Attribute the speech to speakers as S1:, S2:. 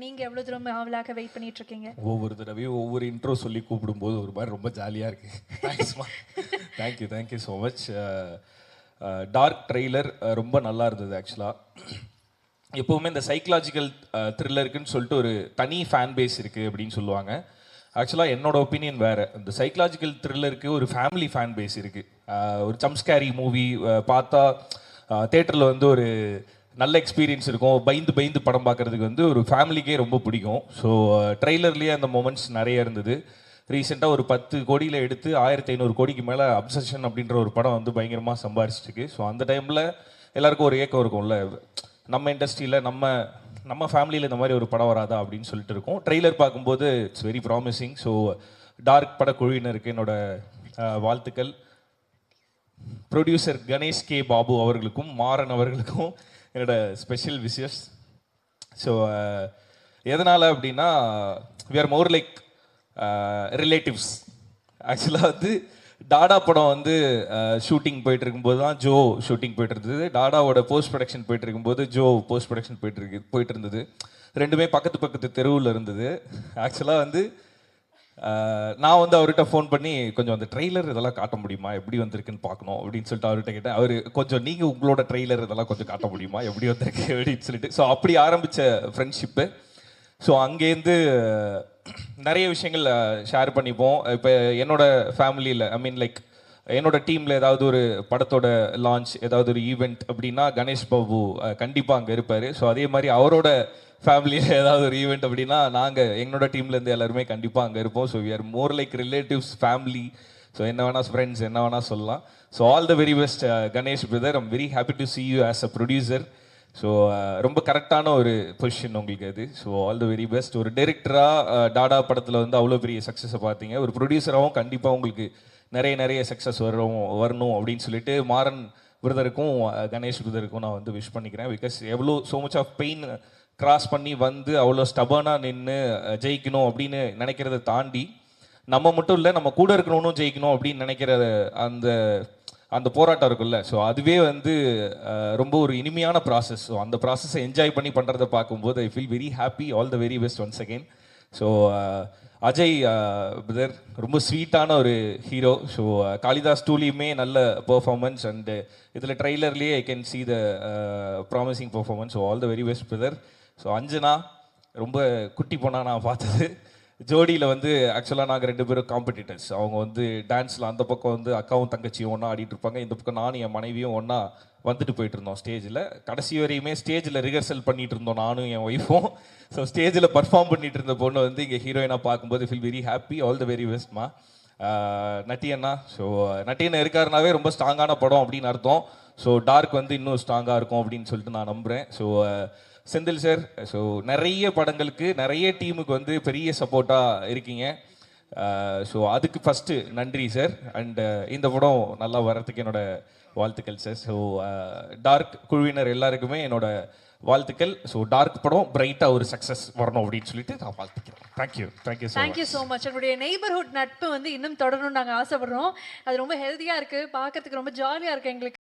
S1: நீங்க எவ்வளவு தூரம் ஆவலாக வெயிட் பண்ணிட்டு இருக்கீங்க?
S2: ஒவ்வொரு தடவையும் ஒவ்வொரு இன்ட்ரோ சொல்லி கூப்பிடும்போது ஒரு மாதிரி ரொம்ப ஜாலியாக இருக்கு. தேங்க்ஸ்மா. Thank you so much. Dark trailer ரொம்ப நல்லா இருந்தது ஆக்சுவலாக. எப்போவுமே இந்த சைக்கலாஜிக்கல் த்ரில்லருக்குன்னு சொல்லிட்டு ஒரு தனி ஃபேன் பேஸ் இருக்குது அப்படின்னு சொல்லுவாங்க. ஆக்சுவலாக என்னோட ஒப்பீனியன் வேறு. இந்த சைக்கலாஜிக்கல் த்ரில்லருக்கு ஒரு ஃபேமிலி ஃபேன் பேஸ் இருக்குது. ஒரு ஜம்ப்ஸ்கேரி மூவி பார்த்தா தேட்டரில் வந்து ஒரு நல்ல எக்ஸ்பீரியன்ஸ் இருக்கும். பயந்து படம் பார்க்குறதுக்கு வந்து ஒரு ஃபேமிலிக்கே ரொம்ப பிடிக்கும். ஸோ ட்ரெய்லர்லேயே அந்த மொமெண்ட்ஸ் நிறைய இருந்தது. ரீசெண்டாக ஒரு 10 கோடியில் எடுத்து 1500 கோடிக்கு மேலே அப்சஷன் அப்படின்ற ஒரு படம் வந்து பயங்கரமாக சம்பாரிச்சிருக்கு. ஸோ அந்த டைமில் எல்லாருக்கும் ஒரு ஏக்கம் இருக்கும்ல, நம்ம இண்டஸ்ட்ரியில் நம்ம ஃபேமிலியில் இந்த மாதிரி ஒரு படம் வராதா அப்படின்னு சொல்லிட்டு இருக்கோம். ட்ரெய்லர் பார்க்கும்போது it's very promising. So dark படக்குழுவினருக்கு என்னோட வாழ்த்துக்கள். ப்ரொடியூசர் கணேஷ் கே பாபு அவர்களுக்கும் மாறன் அவர்களுக்கும் என்னோட ஸ்பெஷல் விஷஸ். ஸோ எதனால் அப்படின்னா we are more like relatives. ஆக்சுவலாக வந்து டாடா படம் வந்து ஷூட்டிங் போயிட்டு இருக்கும்போது தான் ஜோ ஷூட்டிங் போயிட்டு இருந்தது. டாடாவோட போஸ்ட் ப்ரொடக்ஷன் போயிட்டு இருக்கும்போது ஜோ போஸ்ட் ப்ரொடக்ஷன் போயிட்டு இருந்தது. ரெண்டுமே பக்கத்து தெருவில் இருந்தது. ஆக்சுவலாக வந்து நான் வந்து அவர்கிட்ட ஃபோன் பண்ணி கொஞ்சம் அந்த ட்ரெய்லர் இதெல்லாம் காட்ட முடியுமா, எப்படி வந்திருக்குன்னு பார்க்கணும் அப்படின்னு சொல்லிட்டு அவர்கிட்ட கேட்டேன். அவர் கொஞ்சம் நீங்கள் உங்களோட ட்ரெய்லர் இதெல்லாம் கொஞ்சம் காட்ட முடியுமா, எப்படி வந்திருக்கு அப்படின்னு சொல்லிட்டு. ஸோ அப்படி ஆரம்பித்த ஃப்ரெண்ட்ஷிப்பு. ஸோ அங்கேருந்து நிறைய விஷயங்கள் ஷேர் பண்ணிப்போம். இப்போ என்னோட ஃபேமிலியில் லைக் என்னோட டீமில் ஏதாவது ஒரு படத்தோட லான்ச், ஏதாவது ஒரு ஈவெண்ட் அப்படின்னா கணேஷ் பாபு கண்டிப்பாக அங்கே இருப்பார். ஸோ அதே மாதிரி அவரோட ஃபேமிலியில் ஏதாவது ஒரு ஈவெண்ட் அப்படின்னா நாங்கள் எங்களோட டீம்லேருந்து எல்லாருமே கண்டிப்பாக அங்கே இருப்போம். So we are more like relatives, family. So என்ன வேணால் ஃப்ரெண்ட்ஸ் என்ன வேணால் சொல்லலாம். So all the very best Ganesh brother. I'm very happy to see you as a producer. So ரொம்ப கரெக்டான ஒரு பொசிஷன் உங்களுக்கு அது. So all the very best. ஒரு டைரக்டராக டாடா படத்தில் வந்து அவ்வளோ பெரிய சக்ஸஸை பார்த்தீங்க. ஒரு ப்ரொடியூசராகவும் கண்டிப்பாக உங்களுக்கு நிறைய சக்ஸஸ் வரணும் அப்படின்னு சொல்லிட்டு மாறன் பிரதருக்கும் கணேஷ் பிரதருக்கும் நான் வந்து விஷ் பண்ணிக்கிறேன். பிகாஸ் எவ்வளோ so much of pain cross பண்ணி வந்து அவ்வளோ ஸ்டபர்னாக நின்று ஜெயிக்கணும் அப்படின்னு நினைக்கிறத தாண்டி நம்ம மட்டும் இல்லை நம்ம கூட இருக்கணும்னு ஜெயிக்கணும் அப்படின்னு நினைக்கிற அந்த போராட்டம் இருக்குல்ல. ஸோ அதுவே வந்து ரொம்ப ஒரு இனிமையான ப்ராசஸ். ஸோ அந்த ப்ராசஸை என்ஜாய் பண்ணி பண்ணுறதை பார்க்கும்போது I feel very happy. All the very best once again. So Ajay brother ரொம்ப ஸ்வீட்டான ஒரு ஹீரோ. ஸோ காளிதாஸ் டூலியுமே நல்ல பெர்ஃபார்மன்ஸ் அண்டு இதில் ட்ரெய்லர்லேயே I can see the promising performance. So all the very best brother. So Anjana ரொம்ப குட்டி பொண்ணா நான் பார்த்தது. ஜோடியில் வந்து ஆக்சுவலாக நாங்கள் 2 பேரும் காம்படிட்டர்ஸ். அவங்க வந்து டான்ஸில் அந்த பக்கம் வந்து அக்காவும் தங்கச்சியும் ஒன்றா ஆடிட்டு இருப்பாங்க, இந்த பக்கம் நானும் என் மனைவியும் ஒன்றா வந்துட்டு போயிட்டு இருந்தோம் ஸ்டேஜில். கடைசி வரையுமே ஸ்டேஜில் ரிஹர்சல் பண்ணிட்டு இருந்தோம் நானும் என் ஒய்ஃபும். ஸோ ஸ்டேஜில் பர்ஃபார்ம் பண்ணிட்டு இருந்த பொண்ணு வந்து இங்கே ஹீரோயினாக பார்க்கும்போது feel very happy. All the very பெஸ்ட்மா. நட்டியண்ணா. ஸோ நட்டியண்ணா இருக்காருனாவே ரொம்ப ஸ்ட்ராங்கான படம் அப்படின்னு அர்த்தம். ஸோ டார்க் வந்து இன்னும் ஸ்ட்ராங்காக இருக்கும் அப்படின்னு சொல்லிட்டு நான் நம்புகிறேன். ஸோ செந்தில் சார், ஸோ நிறைய படங்களுக்கு நிறைய டீமுக்கு வந்து பெரிய சப்போர்ட்டாக இருக்கீங்க. ஸோ அதுக்கு ஃபஸ்ட்டு நன்றி சார். அண்டு இந்த படம் நல்லா வர்றதுக்கு என்னோட வாழ்த்துக்கள் சார். ஸோ டார்க் குழுவினர் எல்லாருக்குமே என்னோட வாழ்த்துக்கள். ஸோ டார்க் படம் பிரைட்டாக ஒரு சக்ஸஸ் வரணும் அப்படின்னு சொல்லிட்டு நான் வாழ்த்துக்கிறேன். Thank you
S1: so much. உங்களுடைய நெய்பர்ஹுட் நட்பு வந்து இன்னும் தொடரணும்னு நாங்கள் ஆசைப்படுறோம். அது ரொம்ப ஹெல்த்தியாக இருக்குது, பார்க்கறதுக்கு ரொம்ப ஜாலியாக இருக்குது எங்களுக்கு.